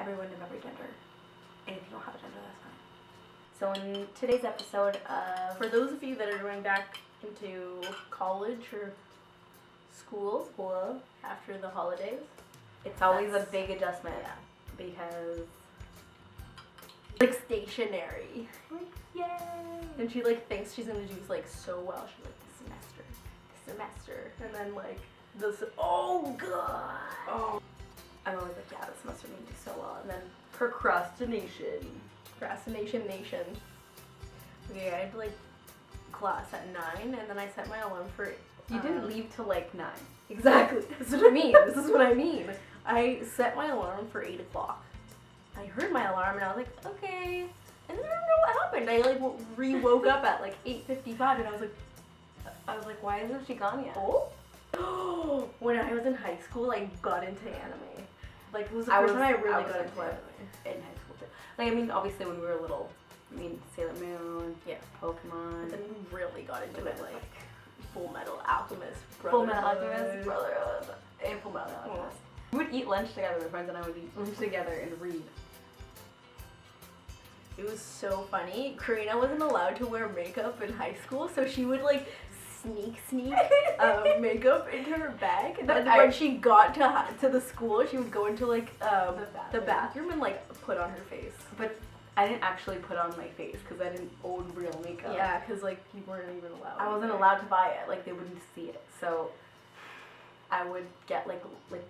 everyone of every gender. And if you don't have a gender, that's fine. So in today's episode, for those of you that are going back into college or school after the holidays, it's always a big adjustment. Yeah. Because like stationary. like yay. And she like thinks she's gonna do like so well. She's like this semester. And then like this oh god. Oh. I'm always like, yeah, this semester didn't do so well. And then Procrastination nation. Okay, I had like class at 9 and then I set my alarm for You didn't leave till like 9. Exactly. This is what I mean. I set my alarm for 8 o'clock. I heard my alarm and I was like, okay. And then I don't know what happened. I like woke up at like 8:55 and I was like, why isn't she gone yet? oh. When I was in high school, I got into anime. Like it was the first time I really got into anime. In high school too. Like I mean, obviously when we were little, Sailor Moon, Yeah. Pokemon. And then we really got into it, like Full Metal Alchemist, Full Metal Alchemist, Brotherhood, and Full Metal Oh. Alchemist. We would eat lunch together. My friends and I would eat lunch together and read. It was so funny. Karina wasn't allowed to wear makeup in high school, so she would like sneak makeup into her bag. And then when she got to the school, she would go into like the bathroom and like put on her face. But I didn't actually put on my face because I didn't own real makeup. Yeah, because like you weren't even allowed. I wasn't allowed to buy it. Like they wouldn't see it. So I would get like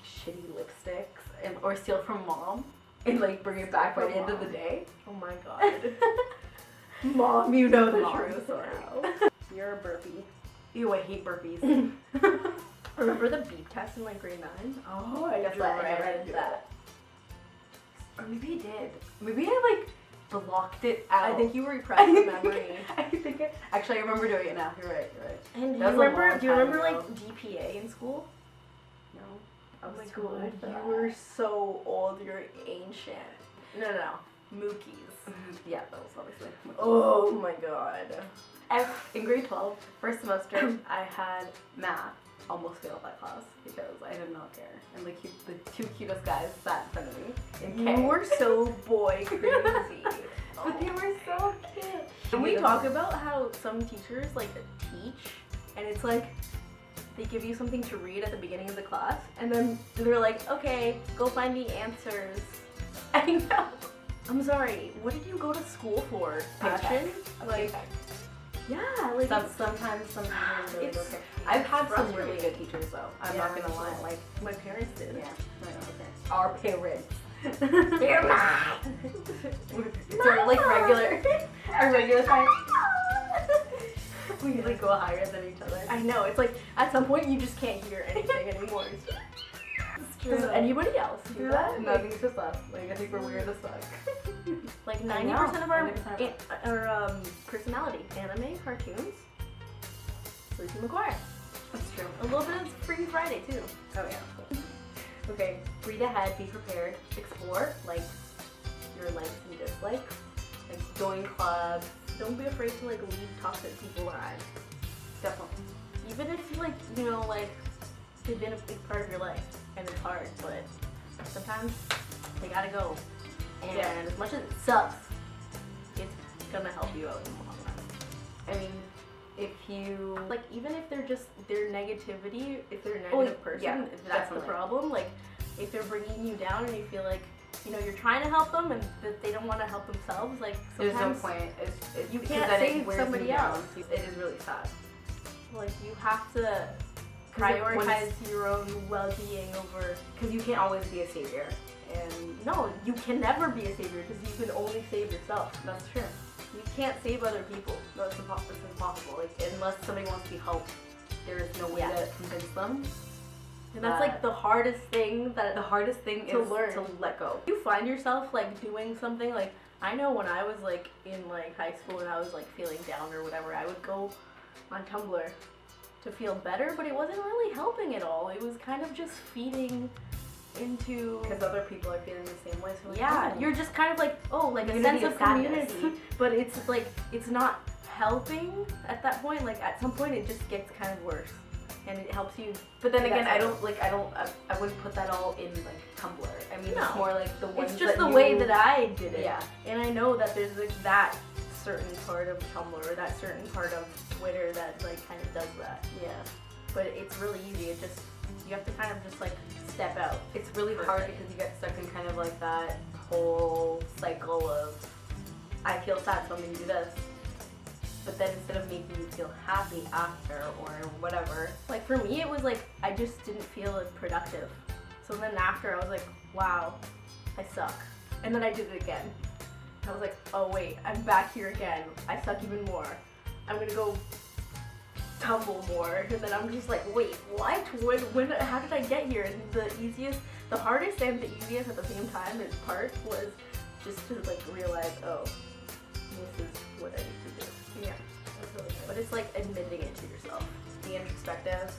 shitty lipsticks or steal from mom and like bring it back by the end of the day. Oh my god. Mom, you know the Mom, truth sorry. now. You're a burpee. Ew, I hate burpees. Remember the beep test in like grade 9? Oh, I guess I never did that. Or maybe I did. Maybe I like blocked it out. I think you repressed the memory. Actually, I remember doing it now. You're right. And do That you was a remember? long Do you time remember ago. like DPA in school? No. Oh my school god, with that. you were so old. You're ancient. No. Mookies. Yeah, that was obviously. Oh my god. In grade 12, first semester, I had math. Almost failed that class because I did not care. And the two cutest guys sat in front of me. In K. You were so boy crazy. But they were so cute. Can we talk about how some teachers like teach and it's like they give you something to read at the beginning of the class and then they're like, okay, go find the answers. I know. I'm sorry, what did you go to school for? Passion? Like, yeah, like Sometimes some teachers really it's don't care. I've had some really frustrating. good teachers though. I'm not gonna lie. Like, my parents did. yeah, I know, okay. Our parents. They're It's our like regular time. We like go higher than each other. I know, it's like at some point you just can't hear anything anymore. Does anybody else do that? No, I think it's just us. Like I think we're weird as fuck. Like I 90% know, of our 90% personality, anime, cartoons, Lizzie McGuire. That's true. A little bit of Free Friday too. Oh yeah. Okay, read ahead, be prepared, explore, like your likes and dislikes, like join clubs. Don't be afraid to like leave toxic people lives. Definitely. Even if like they've been a big part of your life and it's hard, but sometimes they gotta go. And as much as it sucks, it's gonna help you out in the long run. I mean, if you Like even if they're just their negativity, if they're a negative person, yeah, if that's definitely. the problem. Like if they're bringing you down and you feel like you're trying to help them and that they don't want to help themselves, like there's no sometimes point. It's you because can't then it save wears somebody you down. else. It is really sad. like you have to prioritize your own well-being over. Because you can't always be a savior. And no, you can never be a savior because you can only save yourself. That's true. You can't save other people. No, it's impossible. Like unless somebody wants to be helped, there is no way to convince them. And that's like the hardest thing The hardest thing to is learn. to let go. You find yourself like doing something like I know when I was like in like high school and I was like feeling down or whatever, I would go on Tumblr to feel better, but it wasn't really helping at all. It was kind of just feeding into Because other people are feeling the same way. So like, yeah, oh. you're just kind of like like a Community sense of of sadness. community, but it's like it's not helping at that point. Like at some point it just gets kind of worse, and it helps you. But then again, I wouldn't put that all in like Tumblr. I mean, it's more like the ones. It's just the way that I did it. Yeah. And I know that there's like that certain part of Tumblr or that certain part of Twitter that like kind of does that. Yeah. But it's really easy. It just you have to kind of just like step out. It's really hard because you get stuck in kind of like that whole cycle of I feel sad, so I'm gonna do this. But then instead of making you feel happy after or whatever. Like for me, it was like I just didn't feel as productive. So then after, I was like, wow, I suck. And then I did it again. I was like, oh wait, I'm back here again. I suck even more. I'm gonna go tumble more. And then I'm just like, wait, what? How did I get here? And the hardest and the easiest at the same time part was just to like realize, oh, this is what I need to do. Yeah. That's really good. But it's like admitting it to yourself. Be introspective.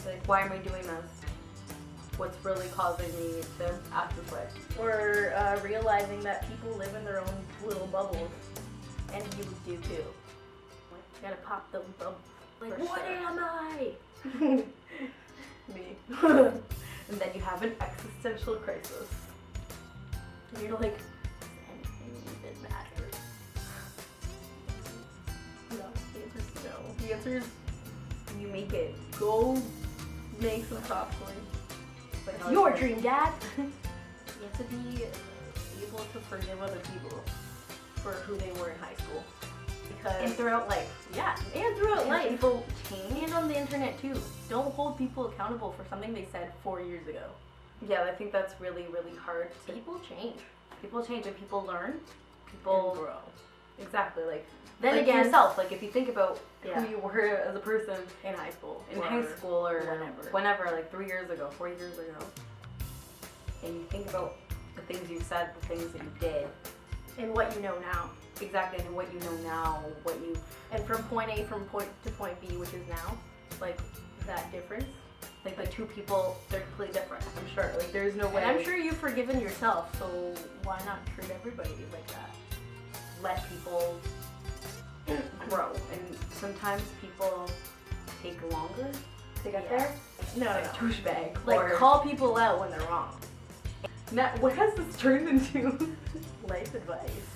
Like, why am I doing this? What's really causing me to act this way? Or realizing that people live in their own little bubbles, and you do too. You gotta pop the bubble. Like, what am I? Me. And then you have an existential crisis. And you're like, does anything even matter? No. The answer is no. The answer is you make it. Go make some popcorn. It's your dream, Dad. You have to be able to forgive other people for who they were in high school. And throughout life. Yeah, and throughout life. People change. And on the internet too. Don't hold people accountable for something they said 4 years ago. Yeah, I think that's really, really hard. People change. People change and people learn. People and grow. Exactly. Like, then like again, yourself. Like, if you think about who you were as a person in high school. Or whenever, like 3 years ago, 4 years ago. And you think about the things you said, the things that you did. And what you know now. Exactly, and what you know now, what you... And from point A from point to point B, which is now, like, that difference. Like, the two people, they're completely different, I'm sure. Like, there's no way... And I'm sure you've forgiven yourself, so why not treat everybody like that? Let people grow. And sometimes people take longer to get there. No, like douchebag. Like, call people out when they're wrong. Now, what has this turned into? Life advice.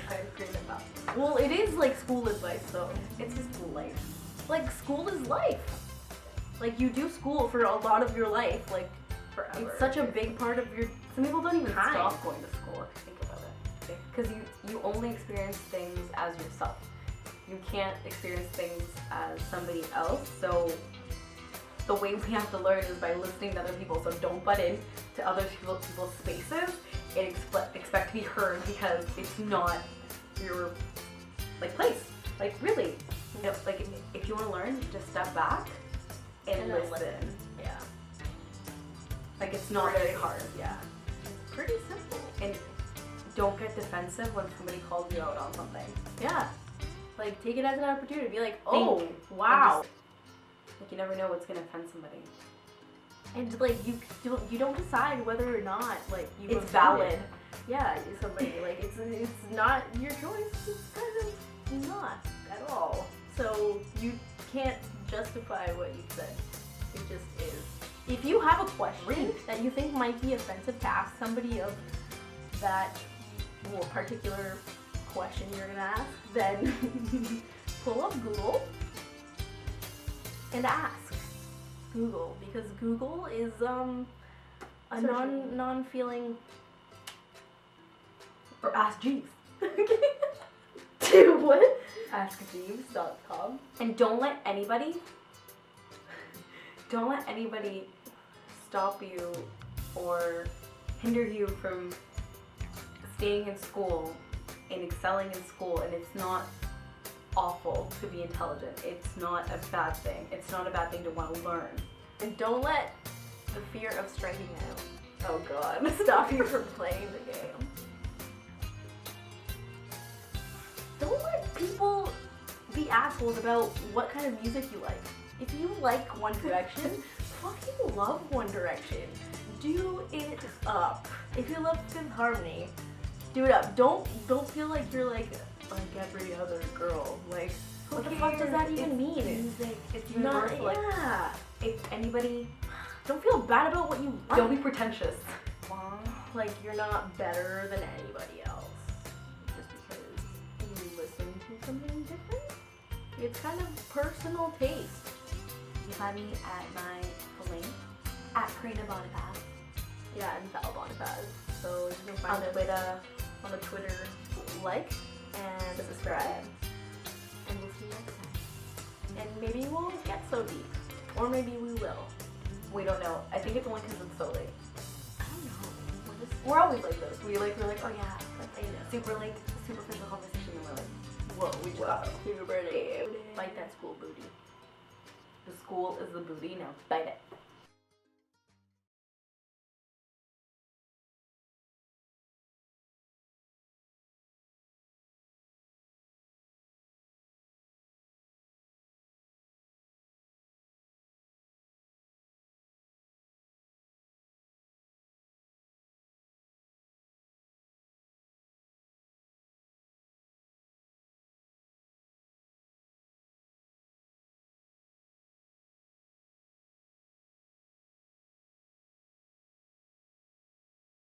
I agree with that. Well, it is like school advice, though. It's just life. Like, school is life. Like, you do school for a lot of your life. Like, Forever. It's such a big part of your... Some people don't even time. stop going to school if you think about it. Because you only experience things as yourself. You can't experience things as somebody else. So the way we have to learn is by listening to other people. So don't butt in to other people's spaces and expect to be heard, because it's not your like place. Like, really, you know, like if you want to learn, just step back and listen. Yeah. Like, it's not very hard. Yeah. Pretty simple. And don't get defensive when somebody calls you out on something. Yeah. Like, take it as an opportunity. Be like, Think. oh, wow. Like, you never know what's gonna offend somebody. And like, you don't decide whether or not like you it's valid. Yeah, somebody like it's not your choice. It's kind of not at all. So you can't justify what you said. It just is. If you have a question that you think might be offensive to ask somebody of that particular question you're gonna ask, then pull up Google and ask. Google, because Google is a non-feeling. Or Ask Jeeves. To what? AskJeeves.com. And don't let anybody stop you or hinder you from staying in school and excelling in school. And it's not awful to be intelligent. It's not a bad thing. It's not a bad thing to want to learn. And don't let the fear of striking out, oh god, stop you from playing the game. Don't let people be assholes about what kind of music you like. If you like One Direction, fucking love One Direction. Do it up. If you love Fifth Harmony, do it up. Don't feel like you're like every other girl. Like, What the fuck does that even mean? Music. It's Not, universal. Like, yeah. if anybody, Don't feel bad about what you like. don't be pretentious. Like, you're not better than anybody else just because you listen to something different. It's kind of personal taste. You find me at my link at Karina Bonifaz. Yeah, and Val Bonifaz. So you can On find us Twitter. on the Twitter, like and subscribe. And we'll see you next time. And maybe we'll get so deep. Or maybe we will. We don't know. I think it's only because it's so late. I don't know. We're always like this. We're like, oh yeah, I know. super like superficial conversation, and we're like, Whoa, we just got super deep. Like that school booty. the school is the booty. Now bite it.